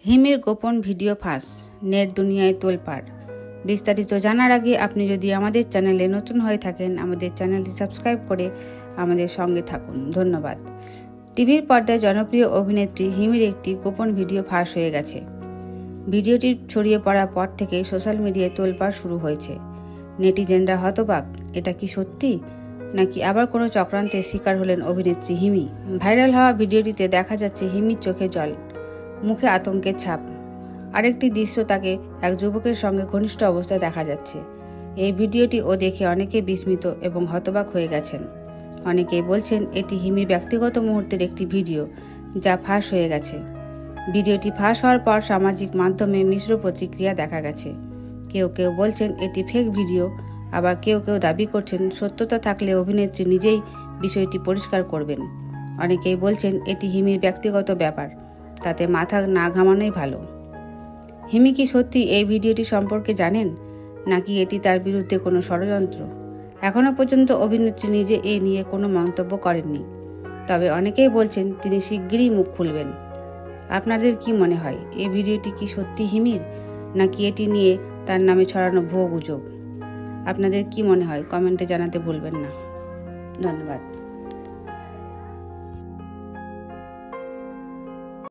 হিমির গোপন ভিডিও ফাঁস, নেট দুনিয়ায় তোলপাড়। বিস্তারিত জানার আগে আপনি যদি আমাদের চ্যানেলে নতুন হয়ে থাকেন, আমাদের চ্যানেলটি সাবস্ক্রাইব করে আমাদের সঙ্গে থাকুন। ধন্যবাদ। টিভির পর্দায় জনপ্রিয় অভিনেত্রী হিমির একটি গোপন ভিডিও ফাঁস হয়ে গেছে। ভিডিওটি ছড়িয়ে পড়ার পর থেকে সোশ্যাল মিডিয়ায় তোলপাড় শুরু হয়েছে। নেটিজেনরা হতবাক, এটা কি সত্যি নাকি আবার কোনো চক্রান্তের শিকার হলেন অভিনেত্রী হিমি। ভাইরাল হওয়া ভিডিওটিতে দেখা যাচ্ছে হিমির চোখে জল, মুখে আতঙ্কের ছাপ। আরেকটি দৃশ্য তাকে এক যুবকের সঙ্গে ঘনিষ্ঠ অবস্থায় দেখা যাচ্ছে। এই ভিডিওটি দেখে অনেকে বিস্মিত এবং হতবাক হয়ে গেছেন। অনেকেই বলছেন এটি হিমির ব্যক্তিগত মুহূর্তের একটি ভিডিও যা ফাঁস হয়ে গেছে। ভিডিওটি ফাঁস হওয়ার পর সামাজিক মাধ্যমে মিশ্র প্রতিক্রিয়া দেখা গেছে। কেউ কেউ বলছেন এটি ফেক ভিডিও, আবার কেউ কেউ দাবি করছেন সত্যতা থাকলে অভিনেত্রী নিজেই বিষয়টি পরিষ্কার করবেন। অনেকেই বলছেন এটি হিমির ব্যক্তিগত ব্যাপার, তাতে মাথা না ঘামানোই ভালো। হিমি কি সত্যি এই ভিডিওটি সম্পর্কে জানেন, নাকি এটি তার বিরুদ্ধে কোনো ষড়যন্ত্র? এখনও পর্যন্ত অভিনেত্রী নিজে এই নিয়ে কোনো মন্তব্য করেননি, তবে অনেকেই বলছেন তিনি শিগগিরই মুখ খুলবেন। আপনাদের কি মনে হয়, এই ভিডিওটি কি সত্যি হিমির, নাকি এটি নিয়ে তার নামে ছড়ানো ভুয়ো গুজব? আপনাদের কি মনে হয় কমেন্টে জানাতে ভুলবেন না। ধন্যবাদ।